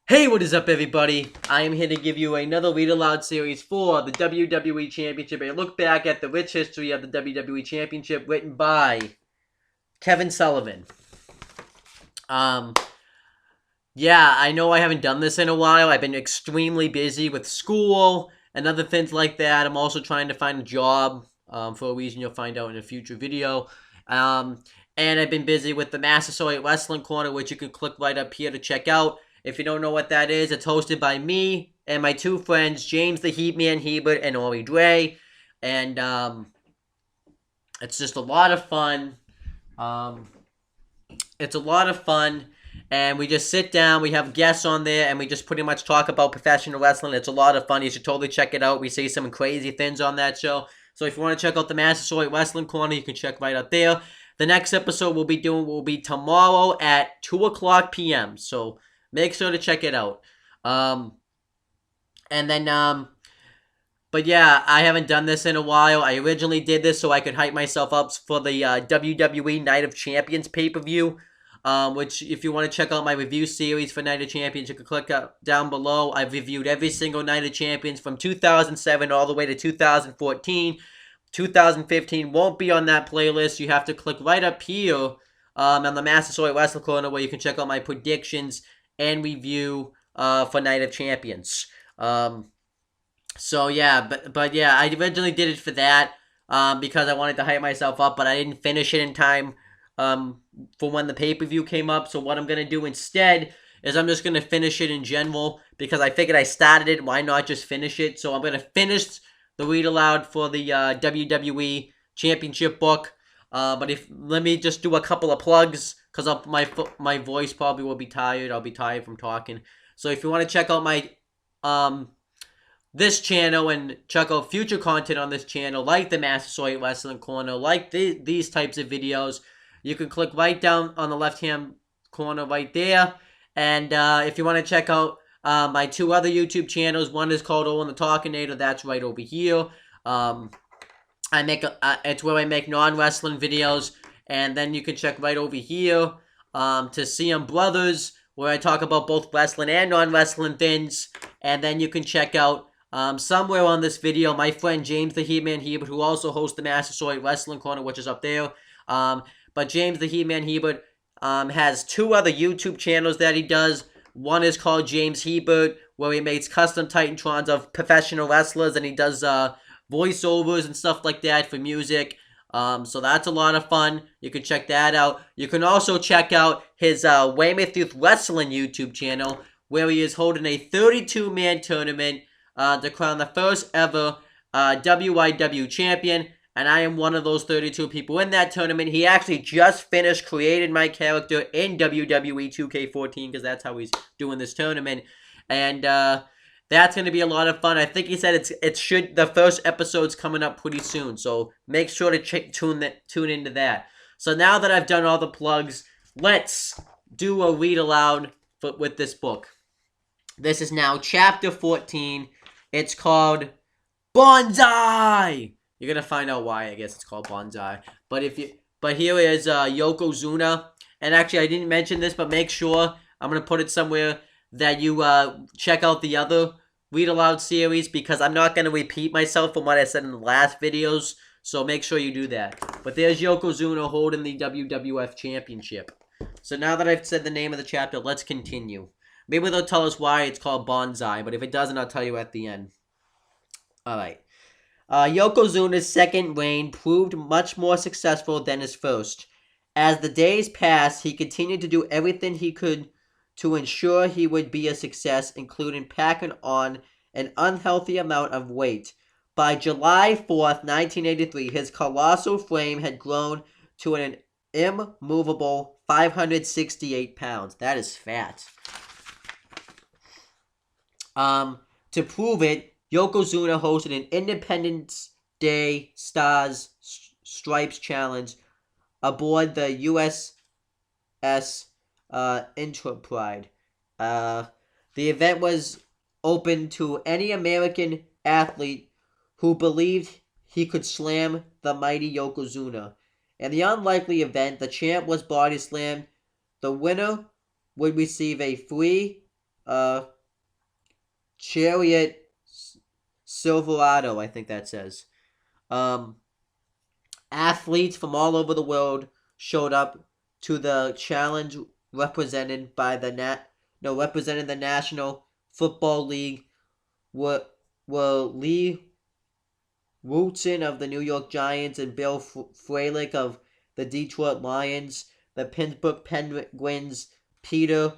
Hey, what is up, everybody? I am here to give you another Read Aloud series for the WWE Championship. A look back at the rich history of the WWE Championship written by Kevin Sullivan. Um, yeah, I know I haven't done this in a while. I've been extremely busy with school and other things like that. I'm also trying to find a job for a reason you'll find out in a future video. Um, and I've been busy with the Massasoit Wrestling Corner, which you can click right up here to check out. If you don't know what that is, it's hosted by me and my two friends, James the Heat Man Hebert and Ori Dre. And it's just a lot of fun. Um, it's a lot of fun. And we just sit down, we have guests on there, and we just pretty much talk about professional wrestling. It's a lot of fun. You should totally check it out. We say some crazy things on that show. So if you want to check out the Massasoit Wrestling Corner, you can check right out there. The next episode will be tomorrow at 2 o'clock p.m. So make sure to check it out. But yeah, I haven't done this in a while. I originally did this so I could hype myself up for the WWE Night of Champions pay-per-view. Which, if you want to check out my review series for Night of Champions, you can click down below. I've reviewed every single Night of Champions from 2007 all the way to 2014. 2015 won't be on that playlist. You have to click right up here on the Massasoit Wrestling Corner where you can check out my predictions and review for Night of Champions. So yeah, but yeah, I originally did it for that because I wanted to hype myself up, but I didn't finish it in time for when the pay-per-view came up. So what I'm going to do instead is I'm just going to finish it in general because I figured I started it. Why not just finish it? So I'm going to finish the read aloud for the WWE Championship book. Let me just do a couple of plugs because my voice probably will be tired. I'll be tired from talking. So if you want to check out my this channel and check out future content on this channel, like the Massasoit Wrestling Corner, like these types of videos, you can click right down on the left-hand corner right there. And if you want to check out my two other YouTube channels, one is called Owen the Talkinator. That's right over here. It's where I make non-wrestling videos. And then you can check right over here to CM Brothers, where I talk about both wrestling and non-wrestling things. And then you can check out somewhere on this video, my friend James the He-Man Hebert, who also hosts the Massasoit Wrestling Corner, which is up there. But James the He-Man Hebert has two other YouTube channels that he does. One is called James Hebert, where he makes custom Titantrons of professional wrestlers, and he does voiceovers and stuff like that for music. So that's a lot of fun. You can check that out. You can also check out his Weymouth Youth Wrestling YouTube channel, where he is holding a 32-man tournament to crown the first ever WIW champion, and I am one of those 32 people in that tournament. He actually just finished creating my character in WWE 2K14 because that's how he's doing this tournament, and that's going to be a lot of fun. I think he said the first episode's coming up pretty soon, so make sure to tune into that. So now that I've done all the plugs, let's do a read aloud with this book. This is now chapter 14. It's called Banzai. You're gonna find out why. I guess it's called Banzai. But here is Yokozuna. And actually, I didn't mention this, but make sure I'm gonna put it somewhere that you check out the other read aloud series because I'm not gonna repeat myself from what I said in the last videos. So make sure you do that. But there's Yokozuna holding the WWF Championship. So now that I've said the name of the chapter, let's continue. Maybe they'll tell us why it's called Banzai, but if it doesn't, I'll tell you at the end. Alright. Yokozuna's second reign proved much more successful than his first. As the days passed, he continued to do everything he could to ensure he would be a success, including packing on an unhealthy amount of weight. By July 4th, 1983, his colossal frame had grown to an immovable 568 pounds. That is fat. To prove it, Yokozuna hosted an Independence Day Stars Stripes Challenge aboard the USS Intrepid. The event was open to any American athlete who believed he could slam the mighty Yokozuna. In the unlikely event the champ was body slammed, the winner would receive a free uh, Chariot Silverado, I think that says. Um, Athletes from all over the world showed up to the challenge represented by representing the National Football League were Lee Wootson of the New York Giants and Bill Fralick of the Detroit Lions, the Pittsburgh Penguins, Peter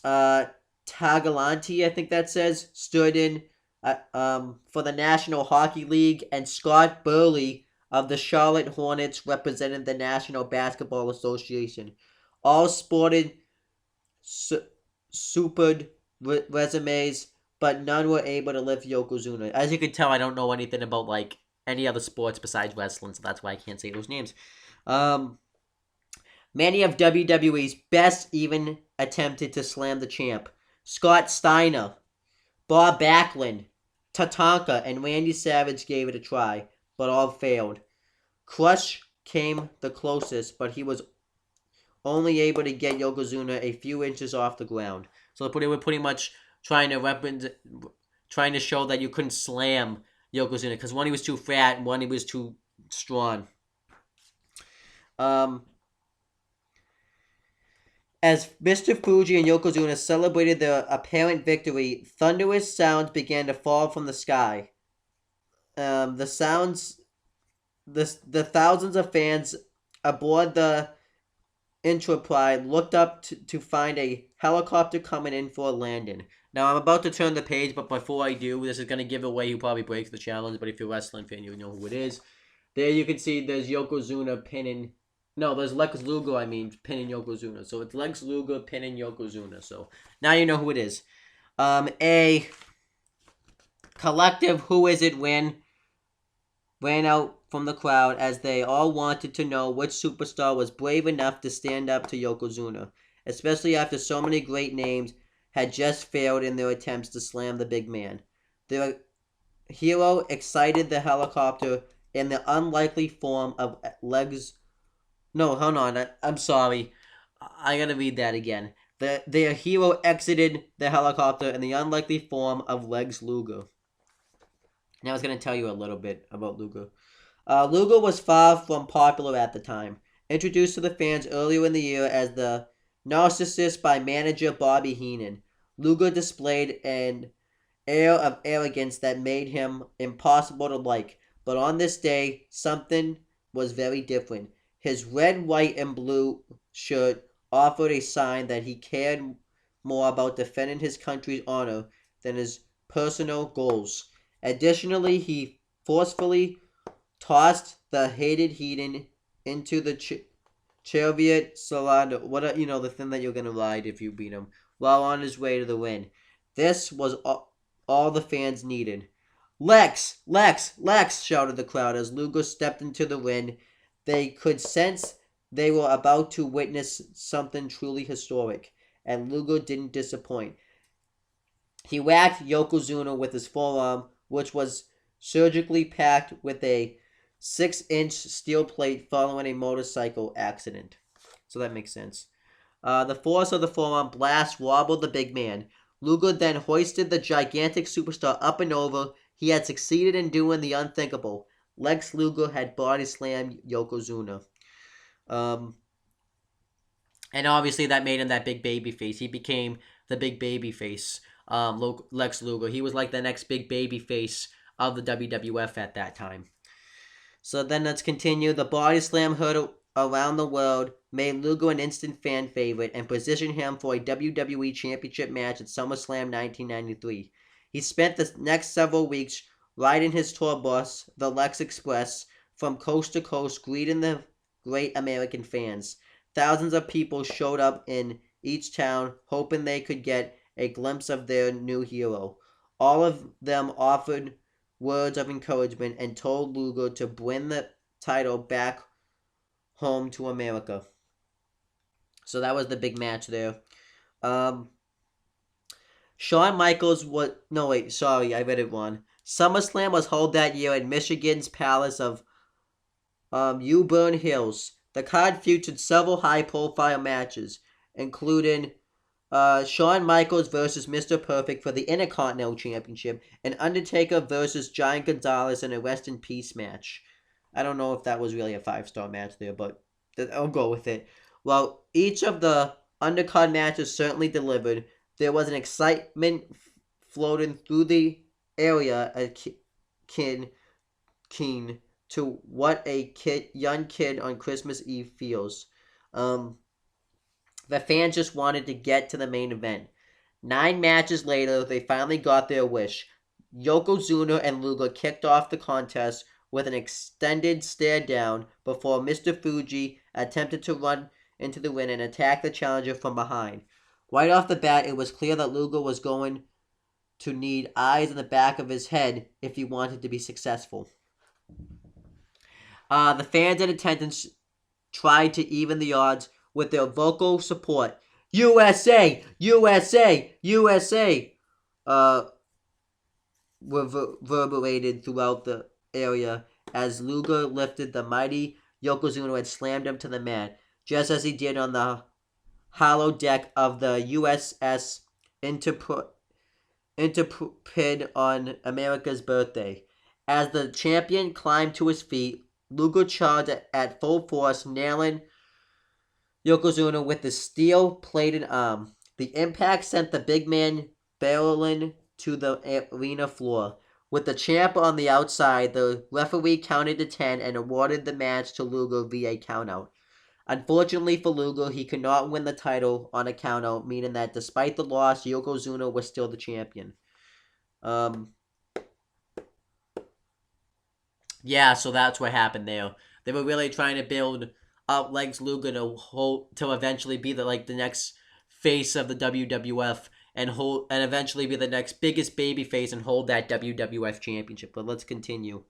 Tagalanti, I think that says, stood in for the National Hockey League, and Scott Burley of the Charlotte Hornets represented the National Basketball Association. All sported supered resumes, but none were able to lift Yokozuna. As you can tell, I don't know anything about like any other sports besides wrestling, so that's why I can't say those names. Many of WWE's best even attempted to slam the champ. Scott Steiner, Bob Backlund, Tatanka, and Randy Savage gave it a try, but all failed. Crush came the closest, but he was only able to get Yokozuna a few inches off the ground. So they were pretty much trying to show that you couldn't slam Yokozuna, because one, he was too fat, and one, he was too strong. As Mr. Fuji and Yokozuna celebrated their apparent victory, thunderous sounds began to fall from the sky. The thousands of fans aboard the Enterprise looked up to find a helicopter coming in for a landing. Now, I'm about to turn the page, but before I do, this is going to give away who probably breaks the challenge, but if you're a wrestling fan, you know who it is. There you can see there's Yokozuna pinning... No, there's Lex Luger, pinning Yokozuna. So it's Lex Luger pinning Yokozuna. So now you know who it is. A collective Who Is It win ran out from the crowd as they all wanted to know which superstar was brave enough to stand up to Yokozuna, especially after so many great names had just failed in their attempts to slam the big man. Their hero excited the helicopter in the unlikely form of Legs... No, hold on. I'm sorry. I gotta read that again. Their hero exited the helicopter in the unlikely form of Lex Luger. Now I was gonna tell you a little bit about Luger. Luger was far from popular at the time. Introduced to the fans earlier in the year as the narcissist by manager Bobby Heenan, Luger displayed an air of arrogance that made him impossible to like. But on this day, something was very different. His red, white, and blue shirt offered a sign that he cared more about defending his country's honor than his personal goals. Additionally, he forcefully tossed the hated Heenan into the Chariot Salado, the thing that you're going to ride if you beat him, while on his way to the win. This was all the fans needed. Lex! Lex! Lex! Shouted the crowd as Luger stepped into the ring. They could sense they were about to witness something truly historic, and Luger didn't disappoint. He whacked Yokozuna with his forearm, which was surgically packed with a 6-inch steel plate following a motorcycle accident. So that makes sense. The force of the forearm blast wobbled the big man. Luger then hoisted the gigantic superstar up and over. He had succeeded in doing the unthinkable. Lex Luger had body slammed Yokozuna. And obviously that made him that big baby face. He became the big baby face, Lex Luger. He was like the next big baby face of the WWF at that time. So then let's continue. The body slam heard around the world made Luger an instant fan favorite and positioned him for a WWE Championship match at SummerSlam 1993. He spent the next several weeks riding his tour bus, the Lex Express, from coast to coast, greeting the great American fans. Thousands of people showed up in each town, hoping they could get a glimpse of their new hero. All of them offered words of encouragement and told Luger to bring the title back home to America. So that was the big match there. Shawn Michaels was... No, wait, sorry, I read it wrong. SummerSlam was held that year at Michigan's Palace of Auburn Hills. The card featured several high-profile matches, including Shawn Michaels versus Mr. Perfect for the Intercontinental Championship, and Undertaker versus Giant Gonzalez in a Rest in Peace match. I don't know if that was really a 5-star match there, but I'll go with it. While each of the undercard matches certainly delivered, there was an excitement floating through the area akin to what a young kid on Christmas Eve feels. The fans just wanted to get to the main event. 9 matches later, they finally got their wish. Yokozuna and Luger kicked off the contest with an extended stare down before Mr. Fuji attempted to run into the ring and attack the challenger from behind. Right off the bat, it was clear that Luger was going to need eyes in the back of his head if he wanted to be successful. The fans in attendance tried to even the odds with their vocal support. USA! USA! USA! Reverberated throughout the area as Luger lifted the mighty Yokozuna and slammed him to the mat, just as he did on the hollow deck of the USS Intrepid on America's birthday. As the champion climbed to his feet, Luger charged at full force, nailing Yokozuna with the steel-plated arm. The impact sent the big man barreling to the arena floor. With the champ on the outside, the referee counted to 10 and awarded the match to Luger via countout. Unfortunately for Luger, he could not win the title on a countout, meaning that despite the loss, Yokozuna was still the champion. Yeah, so that's what happened there. They were really trying to build up Lex Luger to eventually be the next face of the WWF and eventually be the next biggest baby face and hold that WWF championship. But let's continue.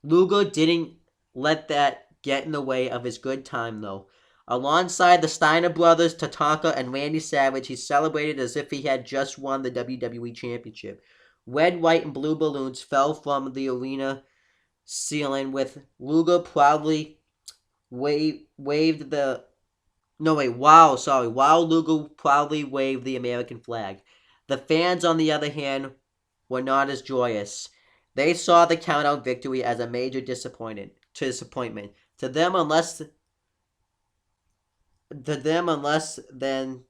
Luger didn't let that get in the way of his good time, though. Alongside the Steiner brothers, Tatanka, and Randy Savage, he celebrated as if he had just won the WWE Championship. Red, white, and blue balloons fell from the arena ceiling with Luger proudly while Luger proudly waved the American flag. The fans, on the other hand, were not as joyous. They saw the countout victory as a major disappointment. To them, unless then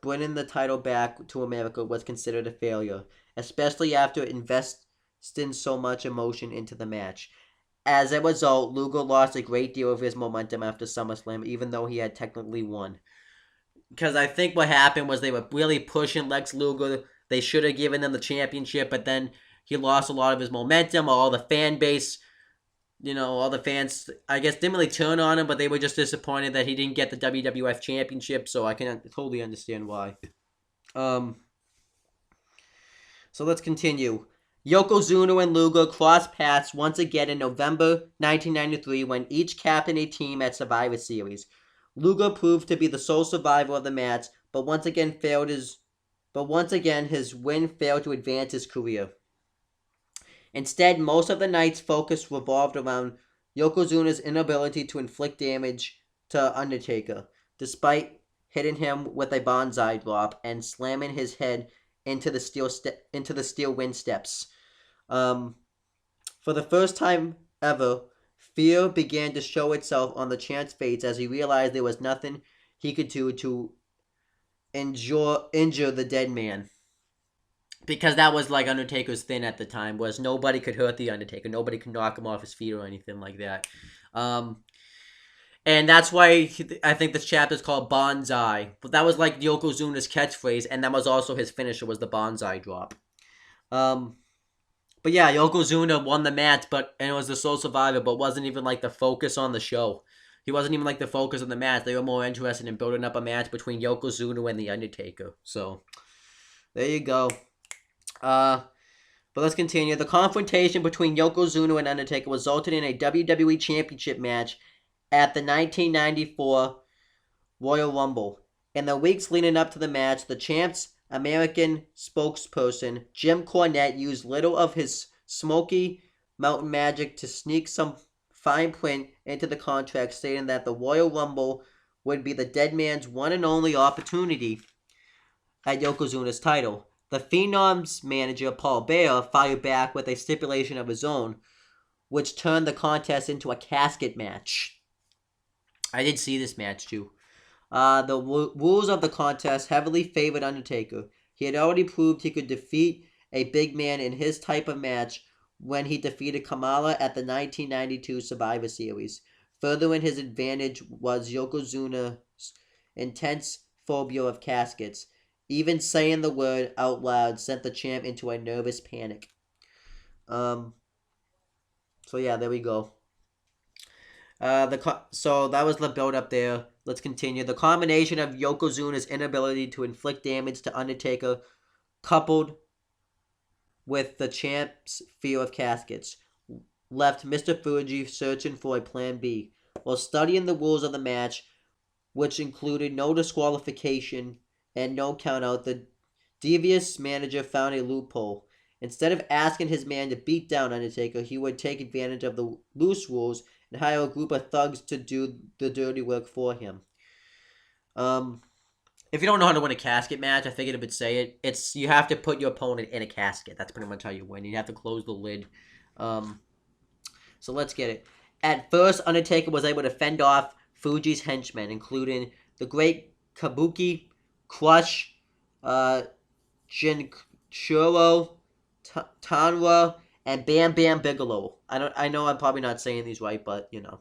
bringing the title back to America was considered a failure, especially after investing so much emotion into the match. As a result, Luger lost a great deal of his momentum after SummerSlam, even though he had technically won. Because I think what happened was they were really pushing Lex Luger. They should have given him the championship, but then he lost a lot of his momentum. All the fan base, all the fans, I guess, didn't really turn on him, but they were just disappointed that he didn't get the WWF championship, so I can totally understand why. So let's continue. Yokozuna and Luger crossed paths once again in November 1993 when each captained a team at Survivor Series. Luger proved to be the sole survivor of the match, but once again his win failed to advance his career. Instead, most of the night's focus revolved around Yokozuna's inability to inflict damage to Undertaker, despite hitting him with a Banzai drop and slamming his head into the steel wind steps. For the first time ever, fear began to show itself on the champ's face as he realized there was nothing he could do to injure the dead man. Because that was like Undertaker's thing at the time, was nobody could hurt the Undertaker. Nobody could knock him off his feet or anything like that. And that's why I think this chapter is called Banzai. But that was like Yokozuna's catchphrase, and that was also his finisher, was the Banzai drop. But yeah, Yokozuna won the match, and it was the sole survivor, but wasn't even like the focus on the show. He wasn't even like the focus of the match. They were more interested in building up a match between Yokozuna and the Undertaker. So, there you go. But let's continue. The confrontation between Yokozuna and Undertaker resulted in a WWE Championship match at the 1994 Royal Rumble. In the weeks leading up to the match, the champ's American spokesperson, Jim Cornette, used little of his Smoky Mountain magic to sneak some fine print into the contract stating that the Royal Rumble would be the dead man's one and only opportunity at Yokozuna's title. The Phenom's manager, Paul Bearer, fired back with a stipulation of his own, which turned the contest into a casket match. I did see this match too. The rules of the contest heavily favored Undertaker. He had already proved he could defeat a big man in his type of match when he defeated Kamala at the 1992 Survivor Series. Furthering his advantage was Yokozuna's intense phobia of caskets. Even saying the word out loud sent the champ into a nervous panic. So yeah, there we go. So that was the build up there. Let's continue. The combination of Yokozuna's inability to inflict damage to Undertaker, coupled with the champ's fear of caskets, left Mr. Fuji searching for a plan B. While studying the rules of the match, which included no disqualification and no countout, the devious manager found a loophole. Instead of asking his man to beat down Undertaker, he would take advantage of the loose rules and hire a group of thugs to do the dirty work for him. If you don't know how to win a casket match, I figured it would say it. It's you have to put your opponent in a casket. That's pretty much how you win. You have to close the lid. So let's get it. At first, Undertaker was able to fend off Fuji's henchmen, including the Great Kabuki, Crush, Jinchuro, Tanra, and Bam Bam Bigelow. I know I'm probably not saying these right, but you know.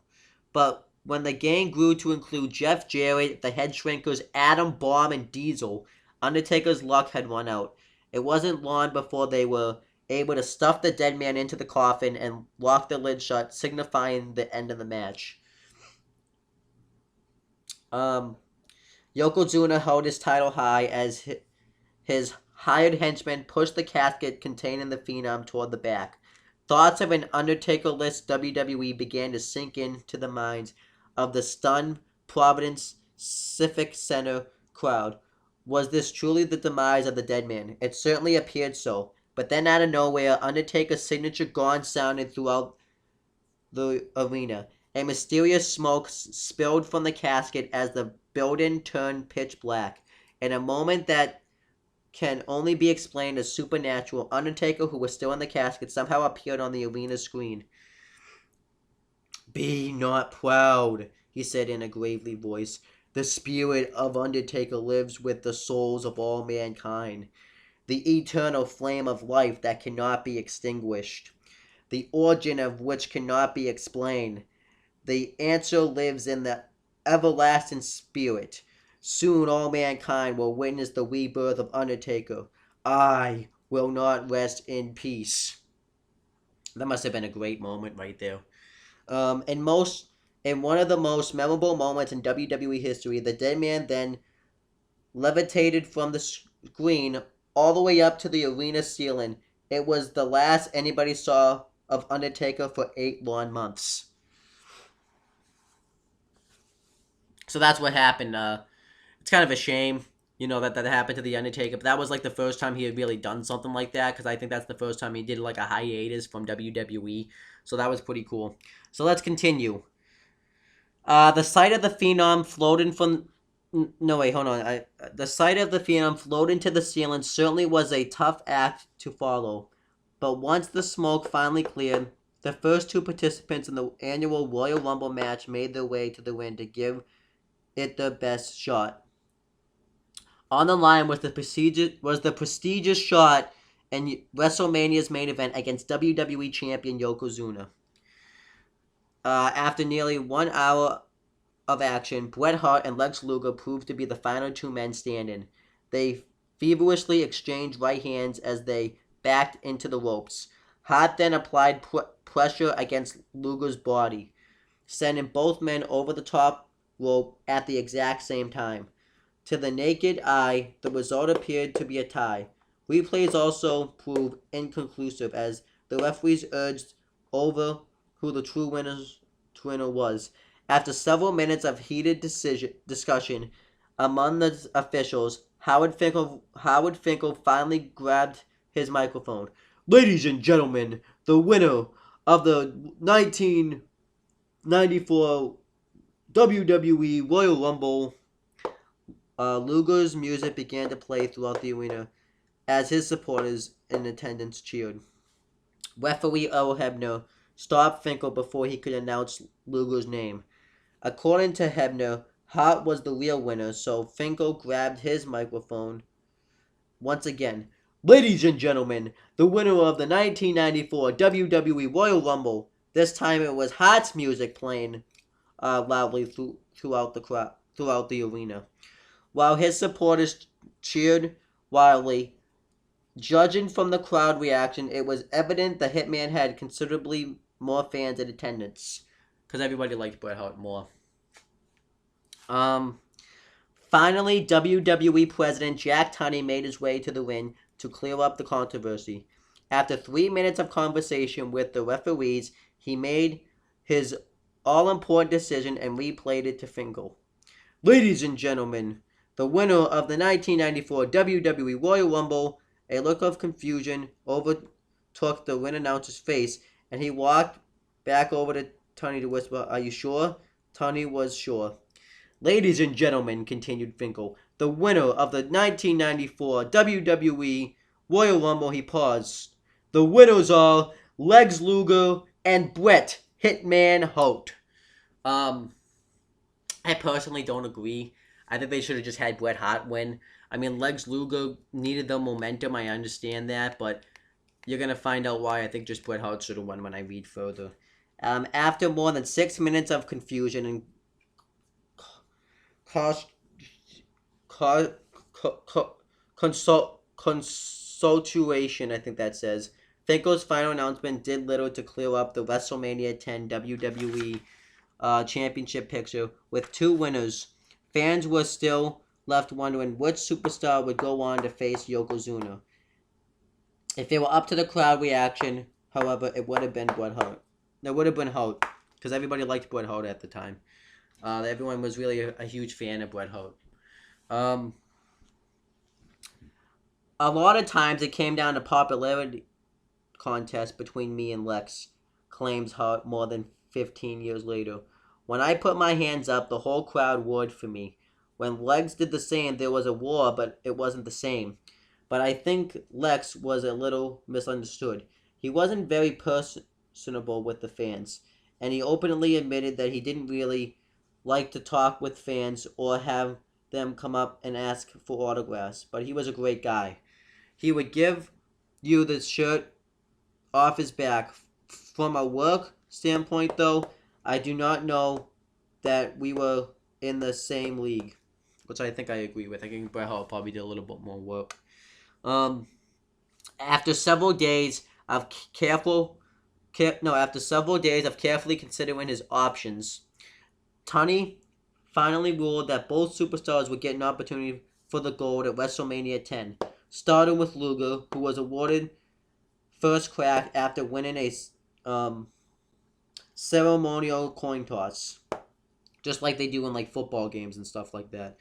But when the gang grew to include Jeff Jarrett, the Head Shrinkers, Adam Bomb, and Diesel, Undertaker's luck had run out. It wasn't long before they were able to stuff the dead man into the coffin and lock the lid shut, signifying the end of the match. Yokozuna held his title high as his hired henchmen pushed the casket containing the Phenom toward the back. Thoughts of an Undertaker-less WWE began to sink into the minds of the stunned Providence Civic Center crowd. Was this truly the demise of the dead man? It certainly appeared so. But then out of nowhere, Undertaker's signature gong sounded throughout the arena. A mysterious smoke spilled from the casket as the building turned pitch black. In a moment that can only be explained as supernatural, Undertaker, who was still in the casket, somehow appeared on the arena screen. "Be not proud," he said in a gravely voice. "The spirit of Undertaker lives with the souls of all mankind. The eternal flame of life that cannot be extinguished. The origin of which cannot be explained. The answer lives in the everlasting spirit. Soon all mankind will witness the rebirth of Undertaker. I will not rest in peace." That must have been a great moment right there. In one of the most memorable moments in WWE history, the dead man then levitated from the screen all the way up to the arena ceiling. It was the last anybody saw of Undertaker for 8 long months. So that's what happened. It's kind of a shame, you know, that happened to The Undertaker. But that was like the first time he had really done something like that, because I think that's the first time he did like a hiatus from WWE. So that was pretty cool. So let's continue. The sight of the Phenom floating from... No, wait, hold on. The sight of the Phenom floating to the ceiling certainly was a tough act to follow. But once the smoke finally cleared, the first 2 participants in the annual Royal Rumble match made their way to the ring to give it their best shot. On the line was the prestigious shot in WrestleMania's main event against WWE Champion Yokozuna. After nearly 1 hour of action, Bret Hart and Lex Luger proved to be the final 2 men standing. They feverishly exchanged right hands as they backed into the ropes. Hart then applied pressure against Luger's body, sending both men over the top rope at the exact same time. To the naked eye, the result appeared to be a tie. Replays also proved inconclusive as the referees urged over who the true winner was. After several minutes of heated discussion among the officials, Howard Finkel finally grabbed his microphone. "Ladies and gentlemen, the winner of the 94 WWE Royal Rumble, Luger's music began to play throughout the arena as his supporters in attendance cheered. Referee Earl Hebner stopped Finkel before he could announce Luger's name. According to Hebner, Hart was the real winner, so Finkel grabbed his microphone once again. Ladies and gentlemen, the winner of the 1994 WWE Royal Rumble. This time it was Hart's music playing loudly throughout the arena, while his supporters cheered wildly. Judging from the crowd reaction, it was evident the Hitman had considerably more fans in attendance, because everybody liked Bret Hart more. Finally, WWE President Jack Tunney made his way to the ring to clear up the controversy. After 3 minutes of conversation with the referees, he made his all-important decision and replayed it to Finkel. Ladies and gentlemen, the winner of the 1994 WWE Royal Rumble. A look of confusion overtook the ring announcer's face, and he walked back over to Tunney to whisper, "Are you sure?" Tunney was sure. Ladies and gentlemen, continued Finkel, the winner of the 1994 WWE Royal Rumble. He paused. The winners are Lex Luger and Bret Hitman Hart. I personally don't agree. I think they should have just had Bret Hart win. I mean, Lex Luger needed the momentum. I understand that, but you're going to find out why I think just Bret Hart should have won when I read further. After more than 6 minutes of confusion and consultation, I think that says, Finkel's final announcement did little to clear up the WrestleMania 10 WWE Championship picture with 2 winners. Fans were still left wondering which superstar would go on to face Yokozuna. If it were up to the crowd reaction, however, it would have been Bret Hart. It would have been Hart, because everybody liked Bret Hart at the time. Everyone was really a huge fan of Bret Hart. A lot of times it came down to popularity contest between me and Lex, claims Hart more than 15 years later. When I put my hands up, the whole crowd roared for me. When Lex did the same, there was a roar, but it wasn't the same. But I think Lex was a little misunderstood. He wasn't very personable with the fans, and he openly admitted that he didn't really like to talk with fans or have them come up and ask for autographs, but he was a great guy. He would give you the shirt off his back. From a work standpoint, though, I do not know that we were in the same league, which I think I agree with. I think Bret Hart probably did a little bit more work. After several days of carefully considering his options, Tunney finally ruled that both superstars would get an opportunity for the gold at WrestleMania 10, starting with Luger, who was awarded first crack after winning a ceremonial coin toss, just like they do in like football games and stuff like that.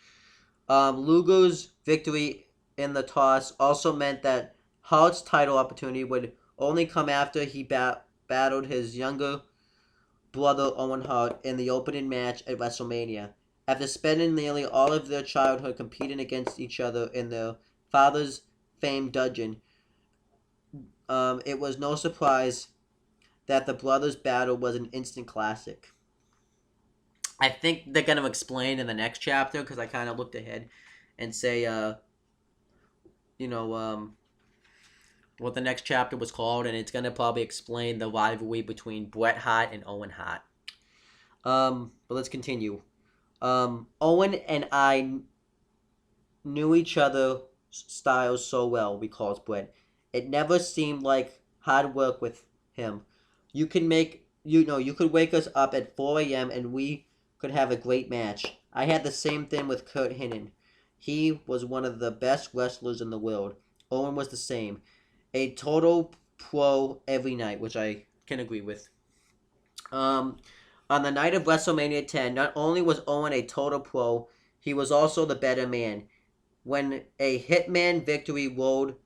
Luger's victory in the toss also meant that Hart's title opportunity would only come after he battled his younger brother Owen Hart in the opening match at WrestleMania. After spending nearly all of their childhood competing against each other in their father's famed dungeon, it was no surprise that the brothers' battle was an instant classic. I think they're going to explain in the next chapter, because I kind of looked ahead and say, what the next chapter was called, and it's going to probably explain the rivalry between Bret Hart and Owen Hart. But let's continue. Owen and I knew each other's styles so well, recalls Bret. It never seemed like hard work with him. You could wake us up at 4 a.m. and we could have a great match. I had the same thing with Kurt Hennig. He was one of the best wrestlers in the world. Owen was the same. A total pro every night, which I can agree with. On the night of WrestleMania 10, not only was Owen a total pro, he was also the better man. When a Hitman victory roll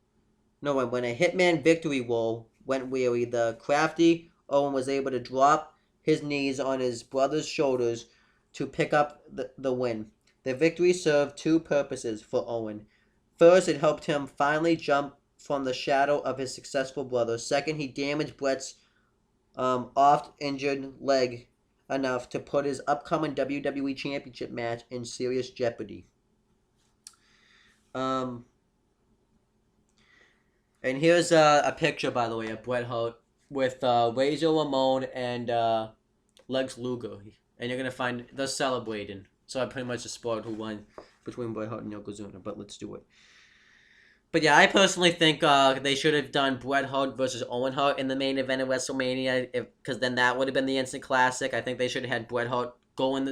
went weary, the crafty Owen was able to drop his knees on his brother's shoulders to pick up the win. The victory served two purposes for Owen. First, it helped him finally jump from the shadow of his successful brother. Second, he damaged Brett's oft-injured leg enough to put his upcoming WWE Championship match in serious jeopardy. And here's a picture, by the way, of Bret Hart with Razor Ramon and Lex Luger. And you're going to find they're celebrating. So I pretty much just spoiled who won between Bret Hart and Yokozuna, but let's do it. But yeah, I personally think they should have done Bret Hart versus Owen Hart in the main event of WrestleMania, because then that would have been the instant classic. I think they should have had Bret Hart go into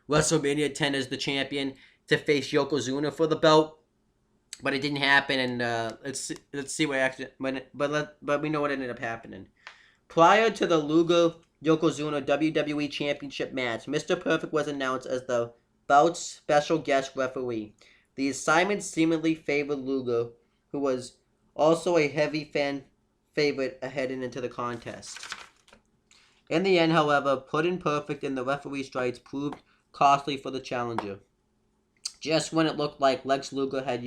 WrestleMania 10 as the champion to face Yokozuna for the belt, but it didn't happen. And let's see what actually but we know what ended up happening. Prior to the Luger Yokozuna WWE Championship match, Mr. Perfect was announced as the bout's special guest referee. The assignment seemingly favored Luger, who was also a heavy fan favorite heading into the contest. In the end, however, putting Perfect in the referee stripes proved costly for the challenger. Just when it looked like Lex Luger had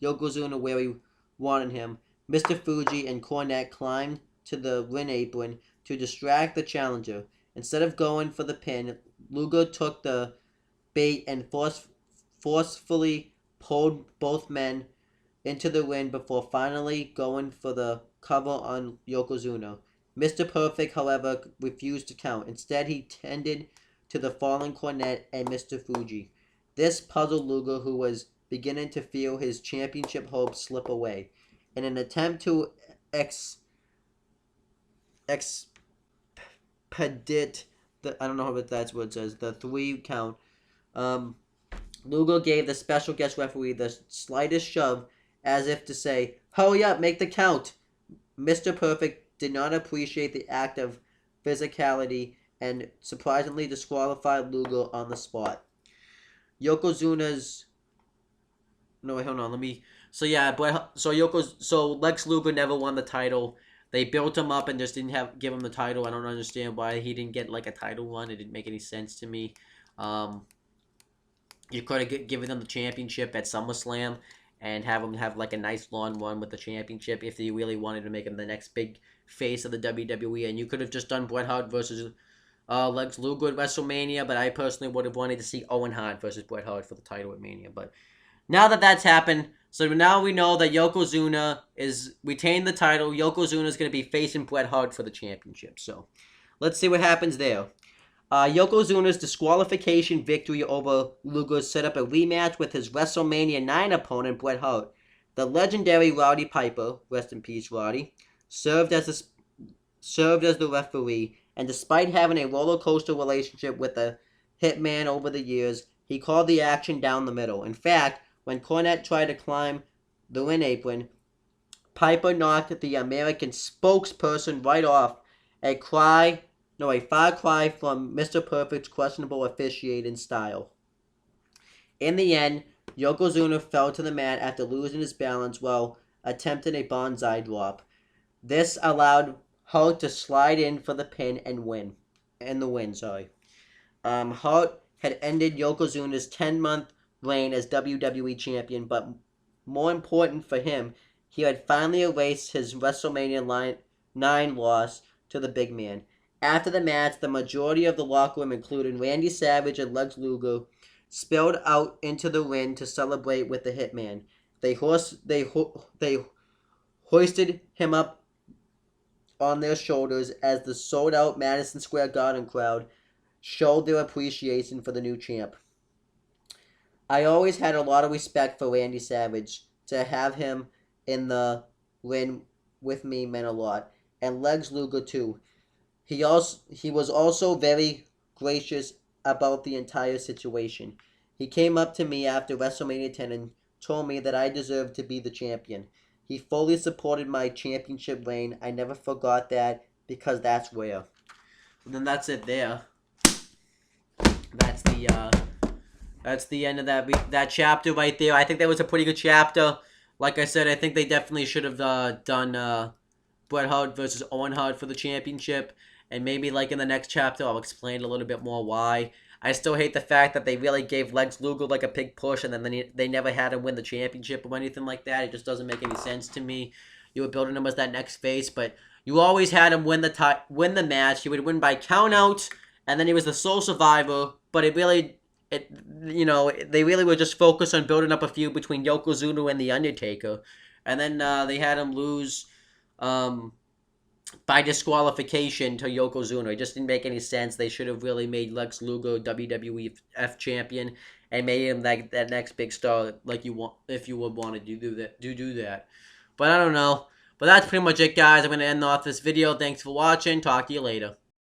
Yokozuna where he wanted him, Mr. Fuji and Cornette climbed to the ring apron to distract the challenger. Instead of going for the pin, Luger took the bait and forcefully pulled both men into the ring before finally going for the cover on Yokozuna. Mr. Perfect, however, refused to count. Instead, he tended to the fallen Cornette and Mr. Fuji. This puzzled Luger, who was beginning to feel his championship hopes slip away. In an attempt to expedite the, I don't know if that's what it says, the 3 count, Luger gave the special guest referee the slightest shove, as if to say, "Hurry up, make the count." Mr. Perfect did not appreciate the act of physicality and surprisingly disqualified Luger on the spot. Yokozuna's... No, wait, hold on, let me... So Lex Luger never won the title. They built him up and just didn't give him the title. I don't understand why he didn't get like a title run. It didn't make any sense to me. You could have given them the championship at SummerSlam and have him have like a nice long run with the championship if you really wanted to make him the next big face of the WWE. And you could have just done Bret Hart versus Lex Luger at WrestleMania, but I personally would have wanted to see Owen Hart versus Bret Hart for the title at Mania. But now that that's happened, so now we know that Yokozuna is retained the title. Yokozuna is going to be facing Bret Hart for the championship. So let's see what happens there. Yokozuna's disqualification victory over Luger set up a rematch with his WrestleMania 9 opponent, Bret Hart. The legendary Roddy Piper, rest in peace Roddy, served as the referee, and despite having a roller coaster relationship with the Hitman over the years, he called the action down the middle. In fact, when Cornette tried to climb the ring apron, Piper knocked the American spokesperson right off, a far cry from Mr. Perfect's questionable officiating style. In the end, Yokozuna fell to the mat after losing his balance while attempting a Banzai drop. This allowed Hart to slide in for the pin and win. Hart had ended Yokozuna's 10-month reign as WWE champion, but more important for him, he had finally erased his WrestleMania 9 loss to the big man. After the match, the majority of the locker room, including Randy Savage and Lex Luger, spilled out into the ring to celebrate with the Hitman. They hoisted him up on their shoulders as the sold-out Madison Square Garden crowd showed their appreciation for the new champ. I always had a lot of respect for Randy Savage. To have him in the ring with me meant a lot, and Lex Luger too. He was also very gracious about the entire situation. He came up to me after WrestleMania 10 and told me that I deserved to be the champion. He fully supported my championship reign. I never forgot that because that's rare. And then that's it there. That's the end of that chapter right there. I think that was a pretty good chapter. Like I said, I think they definitely should have done Bret Hart versus Owen Hart for the championship. and maybe like in the next chapter I'll explain a little bit more why. I still hate the fact that they really gave Lex Luger like a big push, and then they never had him win the championship or anything like that. It just doesn't make any sense to me. You were building him as that next face, but you always had him win the match. He would win by count out, and then he was the sole survivor. But they really were just focused on building up a feud between Yokozuna and the Undertaker, and then they had him lose by disqualification to Yokozuna. It just didn't make any sense. They should have really made Lex Luger WWF champion and made him like that next big star, like you want, if you would want to do that. But I don't know. But that's pretty much it, guys. I'm gonna end off this video. Thanks for watching. Talk to you later.